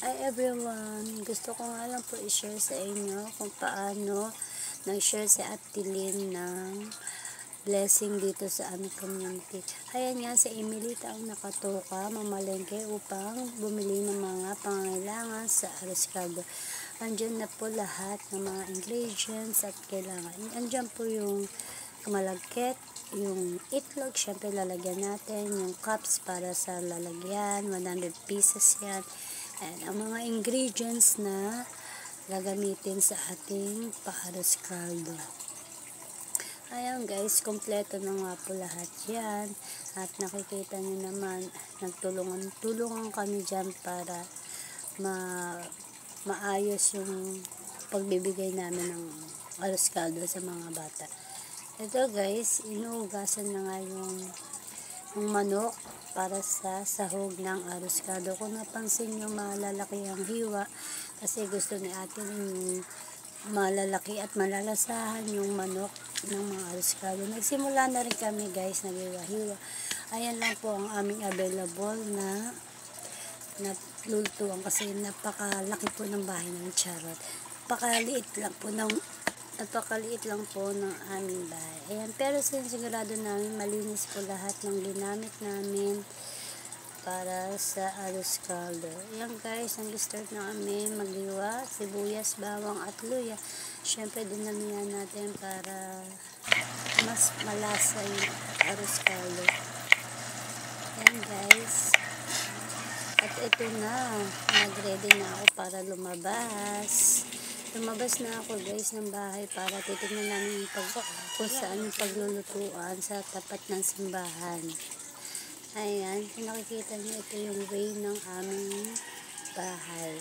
Hi everyone! Gusto ko nga lang po i-share sa inyo kung paano nag-share si Ate Lynn ng blessing dito sa aming community. Ayan nga, si Emilita ang nakatoka, mamalengke upang bumili ng mga pangangailangan sa Aros Caldo. Andyan na po lahat ng mga ingredients at kailangan. Andyan po yung malagkit, yung itlog, syempre lalagyan natin, yung cups para sa lalagyan, 100 pieces yan. And ang mga ingredients na gagamitin sa ating pa-Aros Caldo. Ayan guys, kompleto na nga po lahat yan. At nakikita nyo naman, nagtulungan kami dyan para maayos yung pagbibigay namin ng Aros Caldo sa mga bata. Ito guys, inuugasan na nga yung manok para sa sahog ng Aros Caldo. Kung napansin nyo, malalaki ang hiwa kasi gusto ni ate yung malalaki at malalasahan yung manok ng mga Aros Caldo. Nagsimula na rin kami guys, naghiwa-hiwa. Ayan lang po ang aming available na lulutuan kasi napakalaki po ng bahay ng Charot. Napakaliit lang po ng aming bahay. Ayan, pero sigurado namin malinis po lahat ng ginamit namin para sa Aros Caldo. Ayan guys, nag-start na kami maghiwa, sibuyas, bawang at luya. Syempre dinamihan natin para mas malasa yung Aros Caldo. Ayan guys. At ito na, nag-ready na ako para lumabas. Lumabas na ako guys ng bahay para titignan namin kung saan yung paglulutuan sa tapat ng simbahan. Ayan, kung nakikita nyo, ito yung way ng aming bahay.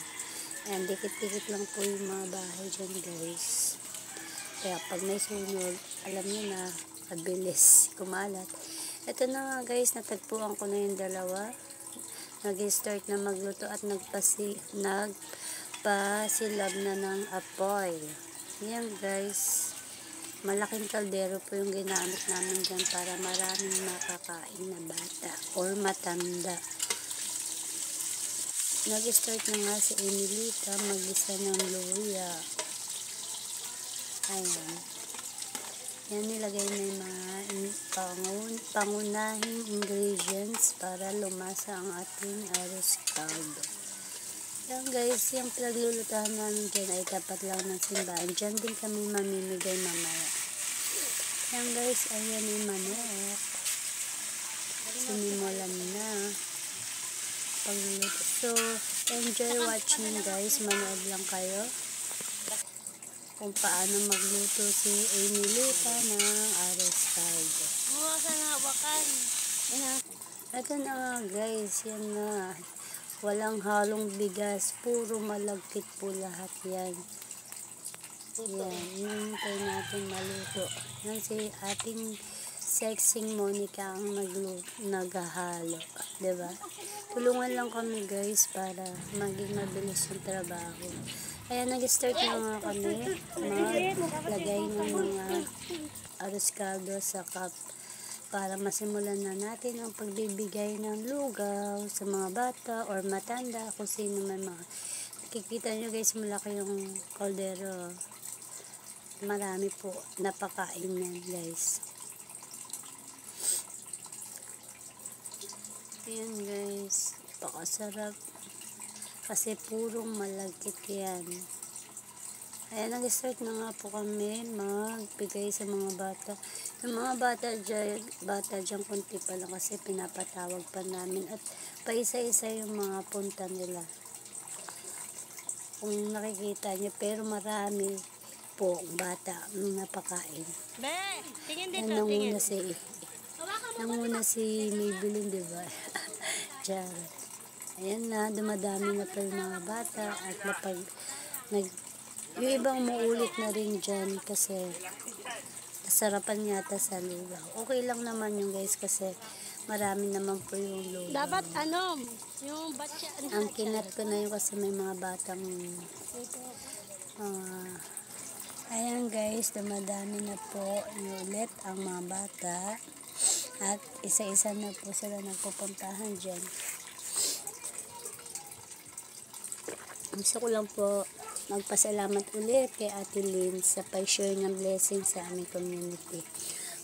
Ayan, dikit-dikit lang po yung mga bahay dyan guys. Kaya pag may sunod, alam nyo na, mabilis kumalat. Ito na nga guys, natagpuan ko na yung dalawa. Nag-start na magluto at nagpasilab na ng apoy. Yan guys, malaking kaldero po yung ginamit namin dyan para maraming makakain na bata or matanda. Nag-start na nga si Emilita mag-isa ng luya. Ayan. Yan, nilagay na yung mga pangunahing ingredients para lumasa ang ating Aros Caldo. Yan guys, yung pinaglulutahan namin dyan ay tapat lang ng simbahan. Dyan din kami mamimigay mamaya. Yan guys, ayan yung manok. Sinimulan na pagluluto. So, enjoy watching guys. Manood lang kayo kung paano magluto si Emilita ng Aros Caldo. Ito na nga guys, yan na. Walang halong bigas, puro malagkit po lahat yan. Yan, hinintay natin maluto. Yan si ating sexing Monica ang naghahalo. Diba? Tulungan lang kami guys para maging mabilis yung trabaho. Ayan, nag-start na nga kami maglagay ng mga Aros Caldo sa cup para masimulan na natin ang pagbibigay ng lugaw sa mga bata or matanda kung sino man mga. Kikita nyo guys, malaki yung kaldero. Marami po napakain yan guys. Ayan guys, pakasarap kasi purong malagkit yan. Ayan, nag-start na nga po kami magbigay sa mga bata. Yung mga bata dyan kunti pa lang kasi pinapatawag pa namin at paisa-isa yung mga punta nila. Kung nakikita nyo, pero marami po bata napakain. Tingin dito, tingin. Nanguna si Maybelline, diba? Charot. Ayan na, dumadami na pa yung mga bata at yung ibang muulit na rin dyan kasi sarapan yata sa lugaw. Okay lang naman yung guys kasi marami naman po yung lugaw. dapat yung batya. Ang kinat ko na yun kasi may mga batang ayan guys, dumadami na po ulit ang mga bata at isa-isa na po sila nagpupuntahan dyan. Gusto ko lang po magpasalamat ulit kay Ate Lynn sa pag-share ng blessing sa aming community.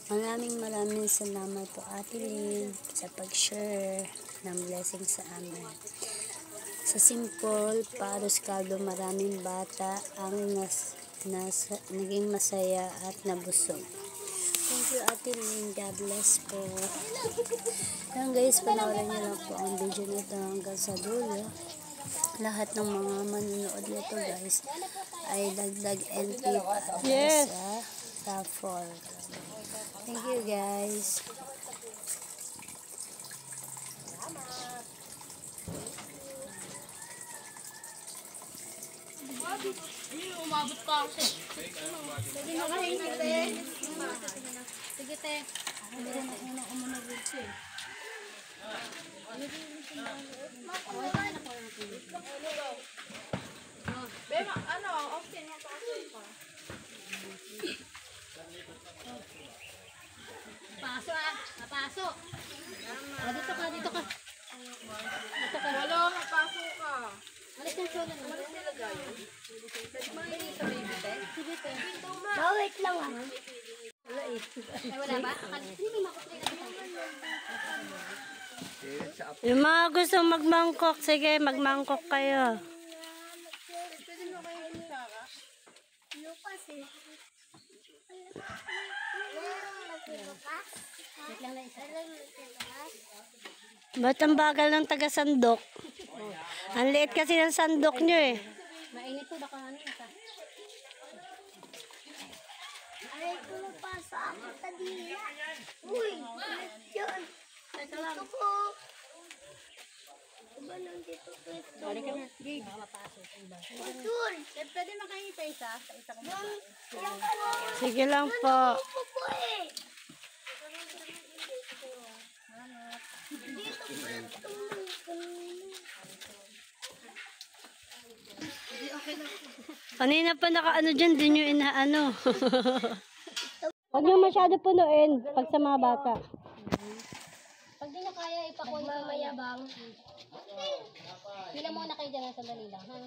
Maraming salamat po Ate Lynn sa pag-share ng blessing sa amin. Sa Simple Paros Caldo, maraming bata ang naging masaya at nabusog. Thank you Ate Lynn. God bless po. Yan guys, panoorin niyo lang po ang video nito hanggang sa dulo. Lahat ng mga manonood nito guys ay dagdag entry para sa raffle. Thank you guys. Umabot pa ako. Sige, makahingi, te. Sige, te. Bema, ano, okay nga pa pa. Paso ah. Napasok. Dito ka, dito ka. Dito ka. Wala, mapasok ka. Alis ng solo na. Alis nila gayon. Sige, te. Wait lang ah. Ay, wala ba? Hindi may makuplay na kita. Yung mga gusto magmangkok, sige, magmangkok kayo. Pwede mo kayo kutsara? Wait lang na isa. Ba't ang bagal ng taga-sandok? Ang liit kasi ng sandok nyo eh. Mainit to, baka ano isa. Aray ko na pa sa akin kadila. Uy, yun. Dito po. Diba nandito po ito? Balik ka na. Sige, baka mapasok. Utul. Pwede makahingi pa isa. Sa isa ko. Yung ano. Sige lang po. Upo po eh. Dito po yung tulong. Kanina pa nakaano dyan, din nyo inaano. Huwag nyo masyado punuin pag sa mga bata. Pag di na kaya, ipakuha na mayabang. Pila muna kayo dyan sa sandali lang, ha?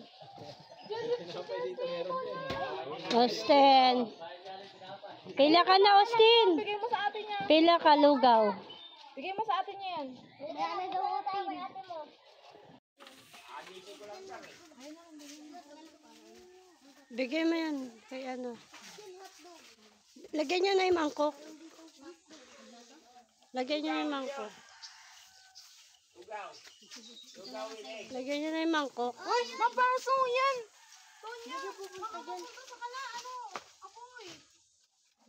Austin. Pila ka na, Austin. Bigay mo sa atin yan. Pila ka, lugaw. Bigay mo sa atin yan. Wala na daw tayo may ate mo. Bigay mo yan. Kay ano. Lagyan nyo na yung mangkok. Lagyan nyo na yung mangkok. Lagyan nyo na yung mangkok. Uy, mapaso yan. Tonya, makapunta sa kala. Ano? Apoy.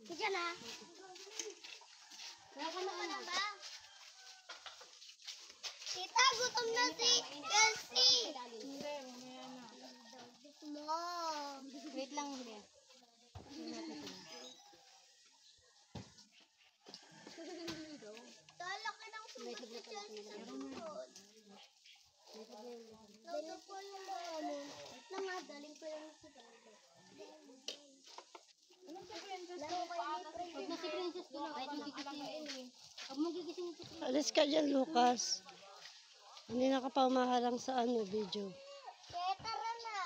Sige na. Wala na ba? Tita, gutom na si Kelsey. Hindi, mamaya na. Mom. Wait lang, hindi. Talaki ng sugat si Chelsea sa likod. Lalo po yung ano. Nangadaling ko yung sugat. Anong sa princess ko? Pag na si Princess ko lang, kahit magigising eh. Pag magigising si Princess. Alis ka dyan, Lucas. Hindi na ka pa umaharang sa ano, video. Kaya tara na.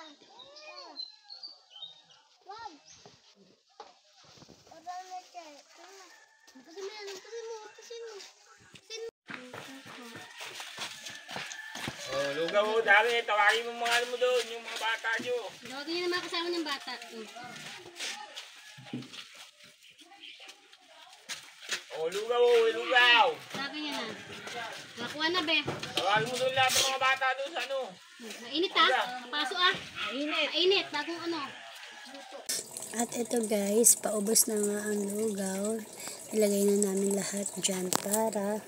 Wag. Tara na, Chay. Tara na. Kasi mo yan. Kasi mo. Oh, lugaw mo, dali. Tawagin mo mga ano mo doon, yung mga bata nyo. Tawagin niyo na mga kasama ng bata. Oh, lugaw, lugaw. Sabi niya na. Nakuha na, be. Tawagin mo doon lahat ng mga bata doon sa ano. Mainit ha. Paso ah. Mainit. Mainit. Bagong ano. At ito guys, paubos na nga ang lugaw. Ilagay na namin lahat dyan para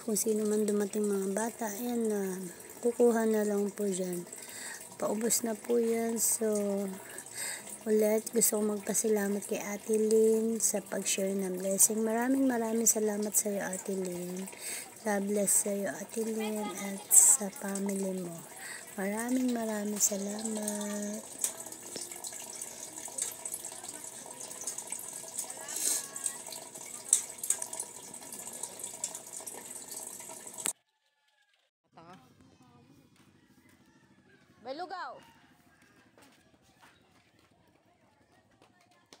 kung sino man dumating mga bata, ayan na, kukuha na lang po dyan. Paubos na po yan. So, ulit, gusto kong magpasalamat kay Ate Lynn sa pag-share ng blessing. Maraming salamat sa iyo, Ate Lynn. God bless sa iyo, Ate Lynn, at sa family mo. Maraming salamat. May lugaw.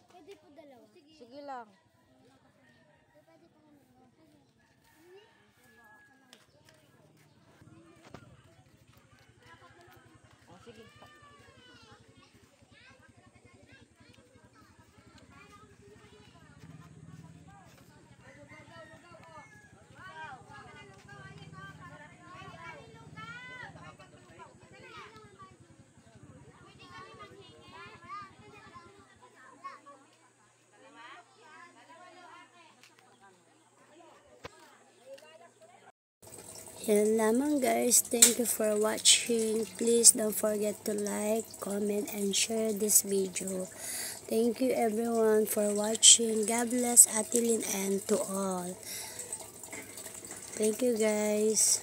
Pwede po dalawa. Sige lang. Pwede po Oh, sige. Yan lamang guys. Thank you for watching. Please don't forget to like, comment, and share this video. Thank you everyone for watching. God bless Ate Lynn and to all. Thank you guys.